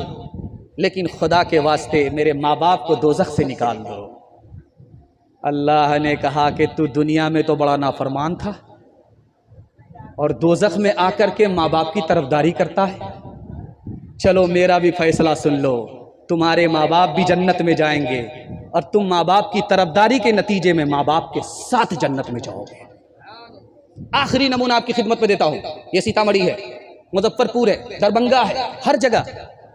लेकिन खुदा के वास्ते मेरे माँ बाप को दोज़ख से निकाल दो। अल्लाह ने कहा कि तू दुनिया में तो बड़ा नाफरमान था और दोज़ख में आकर के माँ बाप की तरफदारी करता है। चलो मेरा भी फैसला सुन लो, तुम्हारे माँ बाप भी जन्नत में जाएंगे और तुम माँ बाप की तरफदारी के नतीजे में माँ बाप के साथ जन्नत में जाओगे। आखिरी नमूना आपकी खिदमत में देता हूँ। ये सीतामढ़ी है, मुजफ्फरपुर है, दरभंगा है, हर जगह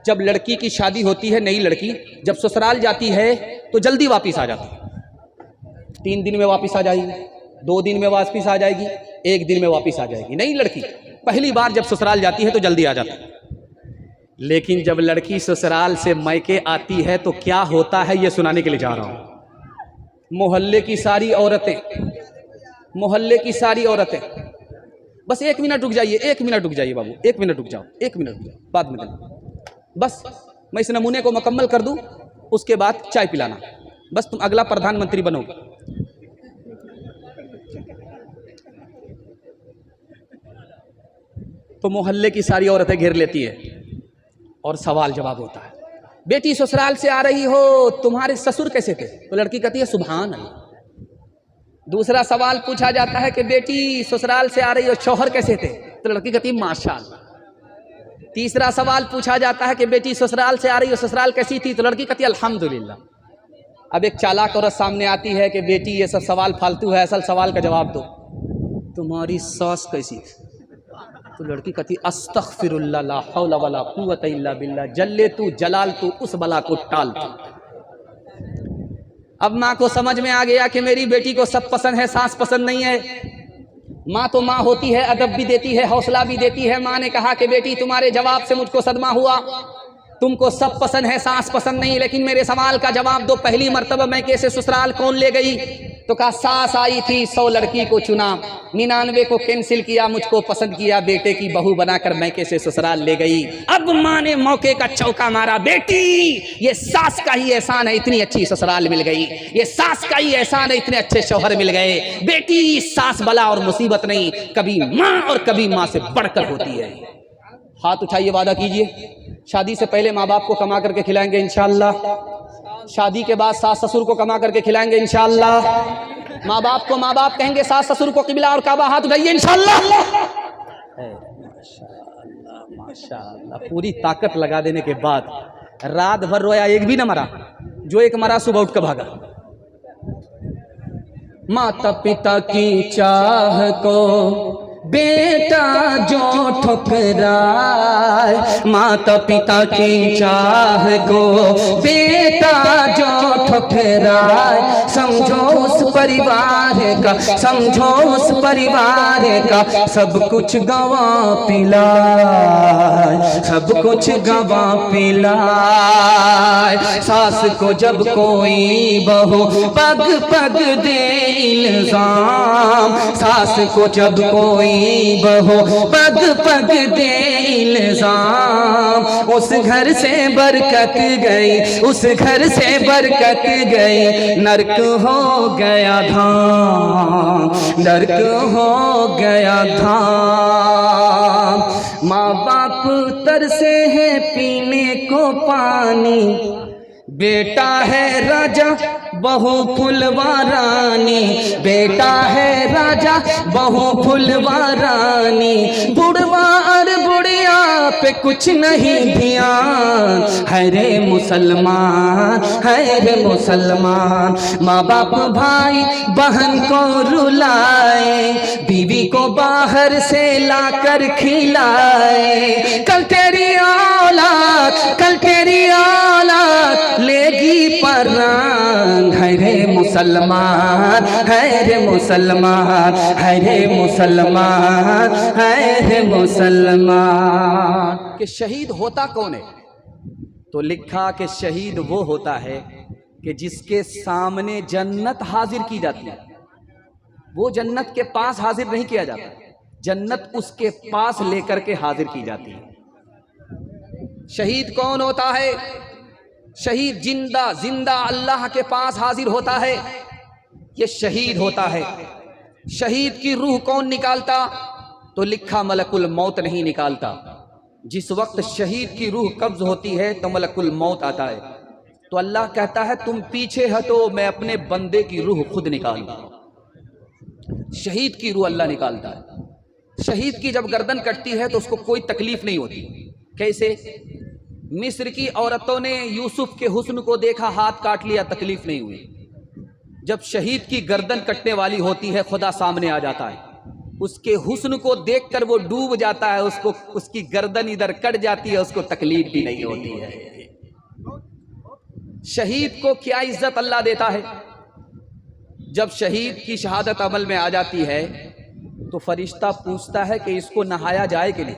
जब लड़की की शादी होती है, नई लड़की जब ससुराल जाती है तो जल्दी वापस आ जाती है। 3 दिन में वापस आ जाएगी, 2 दिन में वापस आ जाएगी, 1 दिन में वापस आ जाएगी। नई लड़की पहली बार जब ससुराल जाती है तो जल्दी आ जाती है, लेकिन जब लड़की ससुराल से मैके आती है तो क्या होता है ये सुनाने के लिए जा रहा हूँ। मोहल्ले की सारी औरतें, मोहल्ले की सारी औरतें, बस 1 मिनट रुक जाइए, 1 मिनट रुक जाइए बाबू, 1 मिनट रुक जाओ, 1 मिनट रुक जाओ, बाद में देना। बस मैं इस नमूने को मुकम्मल कर दूं, उसके बाद चाय पिलाना, बस तुम अगला प्रधानमंत्री बनोगे। तो मोहल्ले की सारी औरतें घेर लेती है और सवाल जवाब होता है, बेटी ससुराल से आ रही हो, तुम्हारे ससुर कैसे थे? तो लड़की कहती है सुभान अल्लाह। दूसरा सवाल पूछा जाता है कि बेटी ससुराल से आ रही हो, शौहर कैसे थे? तो लड़की कहती है माशाअल्लाह। तीसरा सवाल पूछा जाता है कि बेटी ससुराल से आ रही हो, ससुराल कैसी थी? तो लड़की कहती है अल्हम्दुलिल्लाह। अब एक चालाक औरत सामने आती है कि बेटी ये सब सवाल फालतू है, असल सवाल का जवाब दो, तुम्हारी सास कैसी थी? तो लड़की कहती अस्तगफिरुल्लाह ला हौला वला कुव्वता इल्ला बिल्लाह, जल्ले तू जलाल तू उस बला को टाल तू। अब माँ को समझ में आ गया कि मेरी बेटी को सब पसंद है, सास पसंद नहीं है। माँ तो माँ होती है, अदब भी देती है, हौसला भी देती है। माँ ने कहा कि बेटी तुम्हारे जवाब से मुझको सदमा हुआ, तुमको सब पसंद है, सास पसंद नहीं, लेकिन मेरे सवाल का जवाब दो, पहली मर्तबा मैं कैसे ससुराल कौन ले गई? तो कहा सास आई थी, 100 लड़की को चुना, 99 को कैंसिल किया, मुझको पसंद किया, बेटे की बहू बनाकर मैं कैसे ससुराल ले गई। अब माँ ने मौके का चौका मारा, बेटी ये सास का ही एहसान है, इतनी अच्छी ससुराल मिल गई, ये सास का ही एहसान है, इतने अच्छे शौहर मिल गए। बेटी सास बला और मुसीबत नहीं, कभी माँ और कभी माँ से बढ़कर होती है। हाथ उठाइए, वादा कीजिए शादी से पहले माँ बाप को कमा करके खिलाएंगे इंशाअल्लाह, शादी के बाद सास ससुर को कमा करके खिलाएंगे इंशाअल्लाह, माँ बाप को माँ बाप कहेंगे, सास ससुर को किबला और काबा, हाथ उठाइए इंशाअल्लाह। माशाअल्लाह माशाअल्लाह, पूरी ताकत लगा देने के बाद रात भर रोया, एक भी ना मरा, जो एक मरा सुबह उठ कर भागा। माता पिता की चाह को बेटा जो ठुकराए, माता पिता की चाह को बेटा जो ठुकराए, समझो उस परिवार का, समझो उस परिवार का सब कुछ गवा पिलाए, सब कुछ गवा पिलाए। सास को जब कोई बहू पग पग दे इल्जाम, सास को जब कोई बहू पग पग दे इल्जाम, उस घर से बरकत गई, उस घर से बरकत गई, नरक हो गया धाम, नरक हो गया धाम। माँ बाप तरसे हैं पीने को पानी, बेटा है राजा बहू फुलवा रानी, बेटा है राजा बहू फुलवा रानी, बुढ़वा और बुढ़िया पे कुछ नहीं ध्यान, है रे मुसलमान, है रे मुसलमान। माँ बाप भाई बहन को रुलाए, बीवी को बाहर से लाकर खिलाए, कल तेरी औलाद, कल तेरी औलाद लेगी परांग, है रे मुसलमान, है रे मुसलमान, है रे मुसलमान, है रे मुसलमान। कि शहीद होता कौन है? तो लिखा कि शहीद वो होता है कि जिसके सामने जन्नत हाजिर की जाती है, वो जन्नत के पास हाजिर नहीं किया जाता, जन्नत उसके पास लेकर के हाजिर की जाती है। शहीद कौन होता है? शहीद जिंदा जिंदा अल्लाह के पास हाजिर होता है, ये शहीद होता है। शहीद की रूह कौन निकालता? तो लिखा मलकुल मौत नहीं निकालता। जिस वक्त शहीद की रूह कब्ज होती है तो मलकुल मौत आता है, तो अल्लाह कहता है तुम पीछे हटो, मैं अपने बंदे की रूह खुद निकालूंगा। शहीद की रूह अल्लाह निकालता है। शहीद की जब गर्दन कटती है तो उसको कोई तकलीफ नहीं होती। कैसे? मिस्र की औरतों ने यूसुफ के हुस्न को देखा, हाथ काट लिया, तकलीफ नहीं हुई। जब शहीद की गर्दन कटने वाली होती है, खुदा सामने आ जाता है, उसके हुस्न को देखकर वो डूब जाता है, उसको उसकी गर्दन इधर कट जाती है, उसको तकलीफ भी नहीं होती है। शहीद को क्या इज्जत अल्लाह देता है? जब शहीद की शहादत अमल में आ जाती है तो फरिश्ता पूछता है कि इसको नहाया जाए कि नहीं,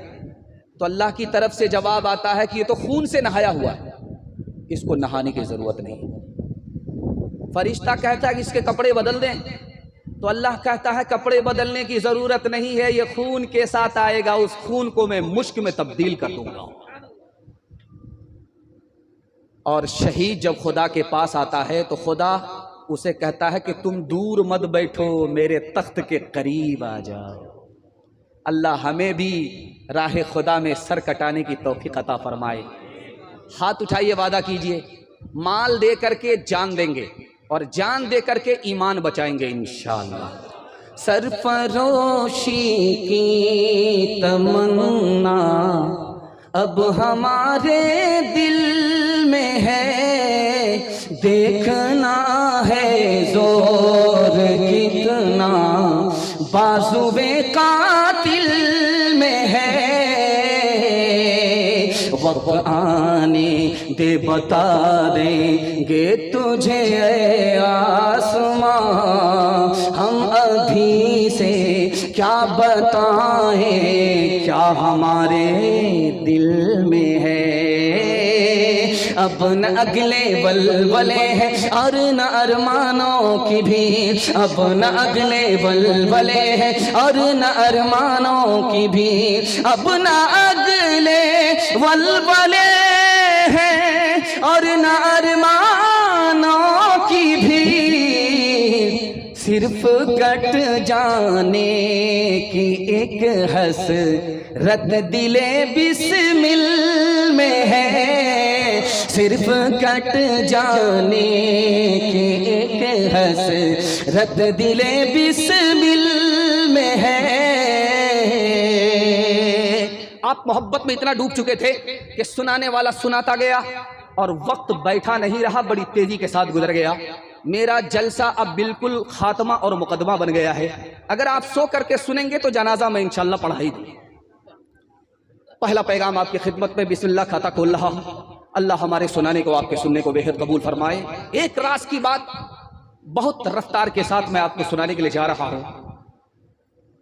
तो अल्लाह की तरफ से जवाब आता है कि ये तो खून से नहाया हुआ है, इसको नहाने की जरूरत नहीं। फरिश्ता कहता है कि इसके कपड़े बदल दें, तो अल्लाह कहता है कपड़े बदलने की जरूरत नहीं है, ये खून के साथ आएगा, उस खून को मैं मुश्क में तब्दील कर दूंगा। और शहीद जब खुदा के पास आता है तो खुदा उसे कहता है कि तुम दूर मत बैठो, मेरे तख्त के करीब आ जाओ। अल्लाह हमें भी राह खुदा में सर कटाने की तौफीक अता फरमाए। हाथ उठाइए, वादा कीजिए, माल दे करके जान देंगे और जान दे करके ईमान बचाएंगे इंशाअल्लाह। सरफरोशी की तमन्ना अब हमारे दिल में है, देखना है जोर कितना बाजुए कातिल में है, वक्त आने दे, बता देंगे तुझे ऐ आसमां, हम अभी से क्या बताएं, क्या हमारे दिल में है। अब न अगले बलबले हैं और न अरमानों की भी, अब न अगले बलबले हैं और न अरमानों की भी, अब न अगले बलबले हैं और न अरमानों की भी, सिर्फ कट जाने की एक हसरत दिले बिस्मिल में है, सिर्फ कट जाने की एक हसरत दिले बिस्मिल में है। आप मोहब्बत में इतना डूब चुके थे कि सुनाने वाला सुनाता गया और वक्त बैठा नहीं रहा, बड़ी तेजी के साथ गुजर गया। मेरा जलसा अब बिल्कुल खात्मा और मुकदमा बन गया है। अगर आप सो करके सुनेंगे तो जनाजा में इंशाल्लाह पढ़ाई दूँ। पहला पैगाम आपकी खिदमत में बिस्मिल्लाह खाता खोल रहा हूँ। अल्लाह हमारे सुनाने को, आपके सुनने को बेहद कबूल फरमाए। एक राज की बात बहुत रफ्तार के साथ मैं आपको सुनाने के लिए जा रहा हूँ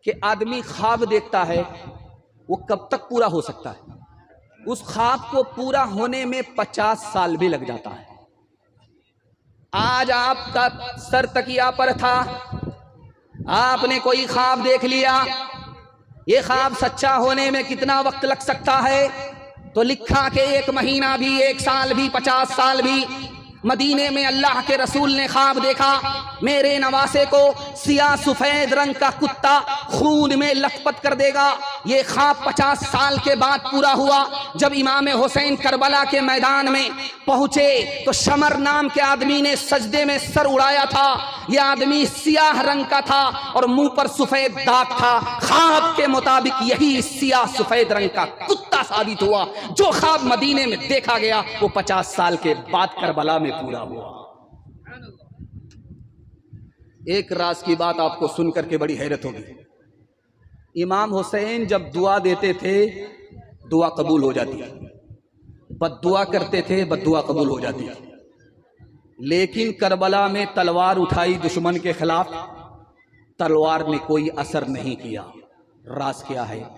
कि आदमी ख्वाब देखता है, वो कब तक पूरा हो सकता है? उस ख्वाब को पूरा होने में 50 साल भी लग जाता है। आज आपका सर तकिया पर था, आपने कोई ख्वाब देख लिया, ये ख्वाब सच्चा होने में कितना वक्त लग सकता है? तो लिखा कि 1 महीना भी, 1 साल भी, 50 साल भी। मदीने में अल्लाह के रसूल ने ख्वाब देखा, मेरे नवासे को सिया सफेद रंग का कुत्ता खून में लथपथ कर देगा। ये ख्वाब 50 साल के बाद पूरा हुआ। जब इमाम हुसैन करबला के मैदान में पहुंचे तो शमर नाम के आदमी ने सजदे में सर उड़ाया था। यह आदमी सियाह रंग का था और मुंह पर सफेद दाग था। ख्वाब के मुताबिक यही सियाह सफेद रंग का कुत्ता साबित हुआ। जो ख्वाब मदीने में देखा गया वो 50 साल के बाद करबला में पूरा हुआ। एक राज की बात आपको सुन करके बड़ी हैरत होगी। इमाम हुसैन जब दुआ देते थे, दुआ कबूल हो जाती, बद्दुआ करते थे, बद्दुआ कबूल हो जाती। लेकिन करबला में तलवार उठाई दुश्मन के खिलाफ, तलवार ने कोई असर नहीं किया। राज क्या है?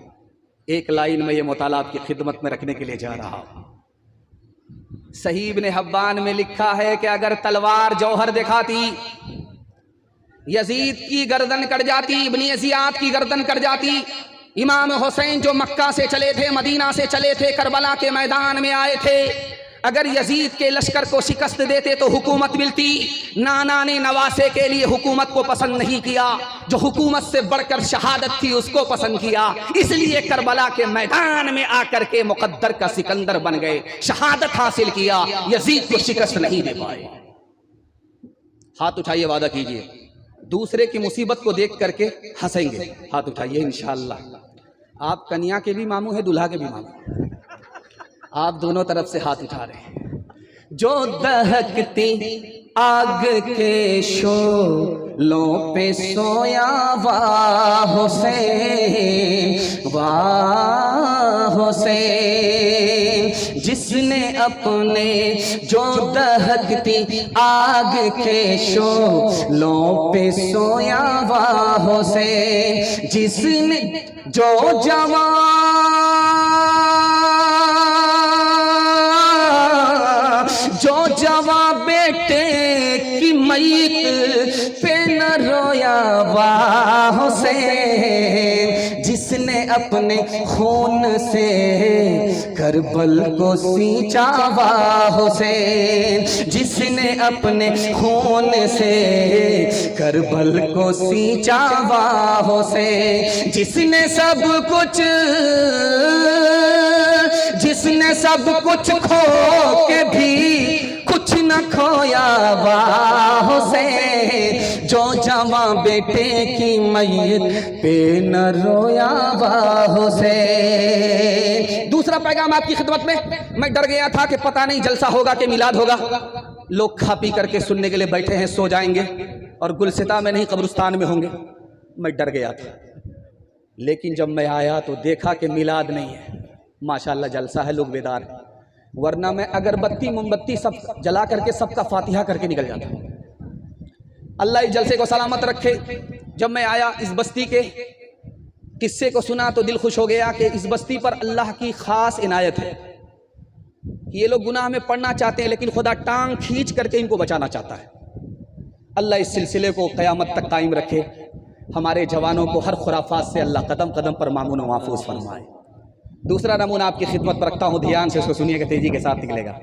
एक लाइन में ये मुताला आपकी खिदमत में रखने के लिए जा रहा हूं। सही इब्ने हब्बान में लिखा है कि अगर तलवार जौहर दिखाती, यजीद की गर्दन कट जाती, इब्ने ज़ियाद की गर्दन कट जाती। इमाम हुसैन जो मक्का से चले थे, मदीना से चले थे, करबला के मैदान में आए थे, अगर यजीद के लश्कर को शिकस्त देते तो हुकूमत मिलती। नाना ने नवासे के लिए हुकूमत को पसंद नहीं किया, जो हुकूमत से बढ़कर शहादत थी उसको पसंद किया। इसलिए करबला के मैदान में आकर के मुकद्दर का सिकंदर बन गए, शहादत हासिल किया, यजीद को शिकस्त नहीं दे पाए। हाथ उठाइए, वादा कीजिए, दूसरे की मुसीबत को देख करके हंसेंगे। हाथ उठाइए इंशाअल्लाह। आप कन्या के भी मामू हैं, दुल्हा के भी मामू। आप दोनों तरफ से हाथ उठा रहे हैं। जो दहकती आग के शोलों पे सोया, वाह हुसैन, वाह हुसैन, जिसने अपने जो दहकती आग के शोलों पे सोया, वाह हुसैन, जिसने जो जवां बेटे की मैयत पे न रोया, वाह हुसैन, जिसने अपने खून से करबल को सींचा, वाह हुसैन, जिसने अपने खून से करबल को सींचा, वाह हुसैन, जिसने सब कुछ खो के भी कुछ न खोया, वाह हुसैन, जो जवां बेटे की मैयत पे न रोया, वाह हुसैन। दूसरा पैगाम आपकी खिदमत में। मैं डर गया था कि पता नहीं जलसा होगा कि मिलाद होगा। लोग खा पी करके सुनने के लिए बैठे हैं, सो जाएंगे और गुलसिता में नहीं कब्रिस्तान में होंगे। मैं डर गया था, लेकिन जब मैं आया तो देखा कि मिलाद नहीं है, माशाल्लाह जलसा है, लोग बेदार हैं। वरना मैं अगरबत्ती मोमबत्ती सब जला करके सबका फातिहा करके निकल जाता। अल्लाह इस जलसे को सलामत रखे। जब मैं आया इस बस्ती के किस्से को सुना तो दिल खुश हो गया कि इस बस्ती पर अल्लाह की ख़ास इनायत है कि ये लोग गुनाह में पड़ना चाहते हैं लेकिन खुदा टांग खींच करके इनको बचाना चाहता है। अल्लाह इस सिलसिले को क़यामत तक कायम रखे। हमारे जवानों को हर खुराफात से अल्लाह कदम कदम पर मामून महफूज फरमाए। दूसरा नमूना आपकी खिदमत पर रखता हूँ, ध्यान से उसको सुनिएगा, तेजी के साथ निकलेगा।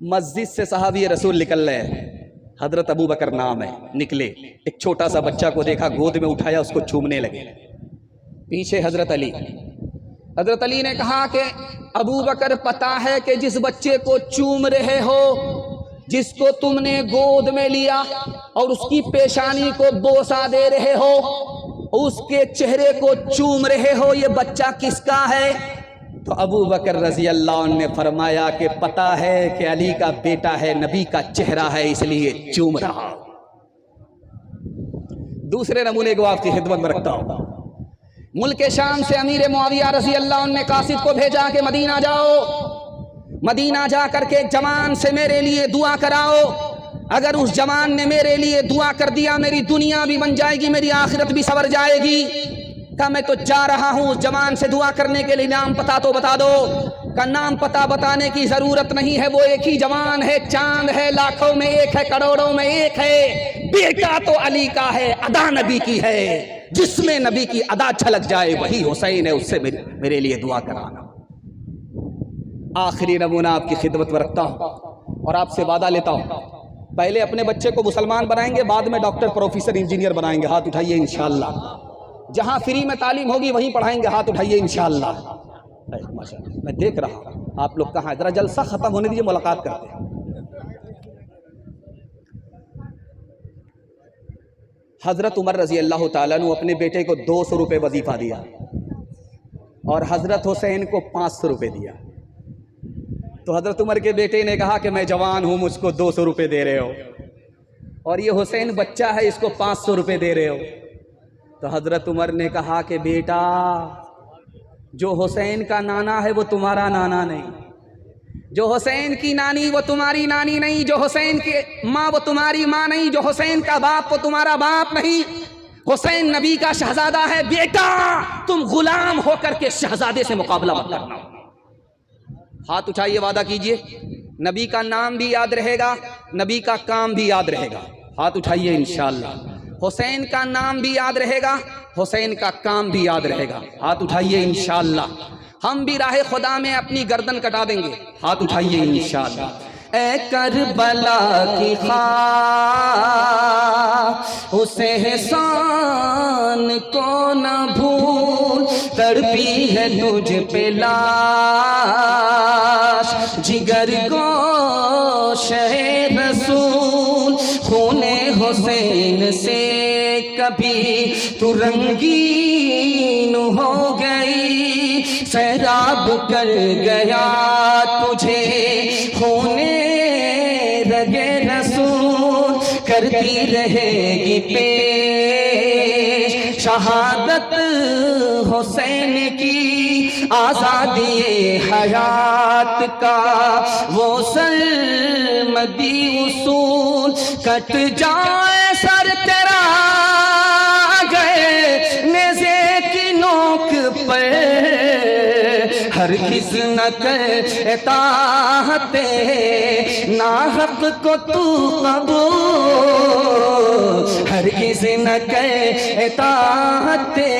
मस्जिद से सहाबी रसूल निकल रहे हैं, हजरत अबू बकर नाम है, निकले, एक छोटा सा बच्चा को देखा, गोद में उठाया, उसको चूमने लगे। पीछे हजरत अली। हजरत अली ने कहा कि अबू बकर, पता है कि जिस बच्चे को चूम रहे हो, जिसको तुमने गोद में लिया और उसकी पेशानी को बोसा दे रहे हो, उसके चेहरे को चूम रहे हो, ये बच्चा किसका है? तो अबू बकर रजी अल्लाह अन्हु ने फरमाया कि पता है कि अली का बेटा है, नबी का चेहरा है, इसलिए चूम रहा। दूसरे नमूने को आपकी खिदमत में रखता हूं। मुल्क शाम से अमीर मुआविया रजी अल्लाह अन्हु ने कासिद को भेजा कि मदीना जाओ, मदीना जा करके जवान से मेरे लिए दुआ कराओ। अगर उस जवान ने मेरे लिए दुआ कर दिया, मेरी दुनिया भी बन जाएगी, मेरी आखिरत भी सवर जाएगी। का मैं तो जा रहा हूँ उस जवान से दुआ करने के लिए, नाम पता तो बता दो। का नाम पता बताने की जरूरत नहीं है, वो एक ही जवान है, चांद है, लाखों में एक है, करोड़ों में एक है। बेटा तो अली का है, अदा नबी की है, जिसमें नबी की अदा छलक जाए वही हुसैन है, उससे मेरे लिए दुआ कराना। आखिरी नमूना आपकी खिदमत में रखता हूँ और आपसे वादा लेता हूँ, पहले अपने बच्चे को मुसलमान बनाएंगे, बाद में डॉक्टर, प्रोफेसर, इंजीनियर बनाएंगे। हाथ उठाइए इंशाअल्लाह। जहाँ फ्री में तालीम होगी वहीं पढ़ाएंगे। हाथ उठाइए इंशाअल्लाह। माशाअल्लाह, मैं देख रहा हूँ आप लोग कहाँ हैं। जरा जलसा खत्म होने दीजिए, मुलाकात करते हैं। हजरत उमर रजी अल्लाह ताला अन्हु अपने बेटे को 200 रुपये वजीफा दिया और हजरत हुसैन को 500 रुपये दिया। तो हजरत उमर के बेटे ने कहा कि मैं जवान हूँ, मुझको 200 रुपये दे रहे हो, और ये हुसैन बच्चा है, इसको 500 रुपये दे रहे हो। तो हजरत उमर ने कहा कि बेटा, जो हुसैन का नाना है वो तुम्हारा नाना नहीं, जो हुसैन की नानी वो तुम्हारी नानी नहीं, जो हुसैन की माँ वो तुम्हारी माँ नहीं, जो हुसैन का बाप वो तुम्हारा बाप नहीं। हुसैन नबी का शहजादा है। बेटा, तुम गुलाम होकर के शहजादे से मुकाबला मत करना। हाथ उठाइए, वादा कीजिए, नबी का नाम भी याद रहेगा, नबी का काम भी याद रहेगा। हाथ उठाइए इंशाअल्लाह। हुसैन का नाम भी याद रहेगा, हुसैन का काम भी याद रहेगा। हाथ उठाइए इंशाअल्लाह। हम भी राह खुदा में अपनी गर्दन कटा देंगे। हाथ उठाइए इंशाअल्लाह। ऐ करबला की खाक उसे एहसान को न भूल, तड़पी है तुझ पे लाश, जिगर को शहे रसूल, खूने हुसैन से कभी तू रंगीन हो गई, सैराब कर गया तुझे खूने रगे रसूल, करती रहेगी पेश शहादत हुसैन की, आजादी हयात का वो सरमदी उसूल, कट जाए सर तेरा गए नेज़े की नोक पर, हर किस न कर इताअते नाहक को तू कबूल, हर किस न कर इताअते।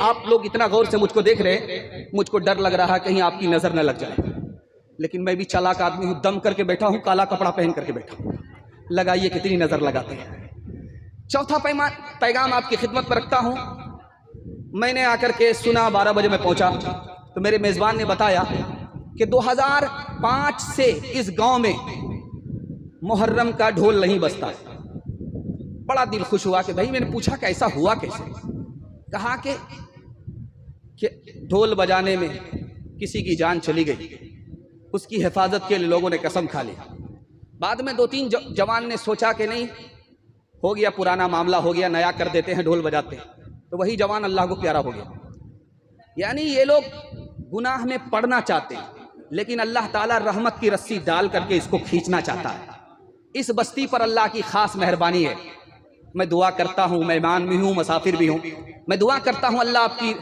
आप लोग इतना गौर से मुझको देख रहे हैं, मुझको डर लग रहा है कहीं आपकी नजर न लग जाए, लेकिन मैं भी चालाक आदमी हूं, दम करके बैठा हूं, काला कपड़ा पहन करके बैठा हूं। लगाइए कितनी नजर लगाते हैं। चौथा पैगाम आपकी खिदमत पर रखता हूं। मैंने आकर के सुना, 12 बजे मैं पहुंचा तो मेरे मेजबान ने बताया कि 2005 से इस गांव में मुहर्रम का ढोल नहीं बजता है। बड़ा दिल खुश हुआ कि भाई, मैंने पूछा कि ऐसा हुआ कैसे। कहा कि ढोल बजाने में किसी की जान चली गई, उसकी हिफाजत के लिए लोगों ने कसम खा ली। बाद में 2-3 जवान ने सोचा कि नहीं, हो गया पुराना मामला, हो गया, नया कर देते हैं, ढोल बजाते हैं। तो वही जवान अल्लाह को प्यारा हो गया। यानी ये लोग गुनाह में पड़ना चाहते हैं, लेकिन अल्लाह ताला रहमत की रस्सी डाल करके इसको खींचना चाहता है। इस बस्ती पर अल्लाह की खास मेहरबानी है। मैं दुआ करता हूँ, मेहमान भी हूँ, मुसाफिर भी हूँ, मैं दुआ करता हूँ अल्लाह आपकी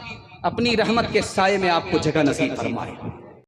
अपनी रहमत के साये में आपको जगह नसीब फरमाए।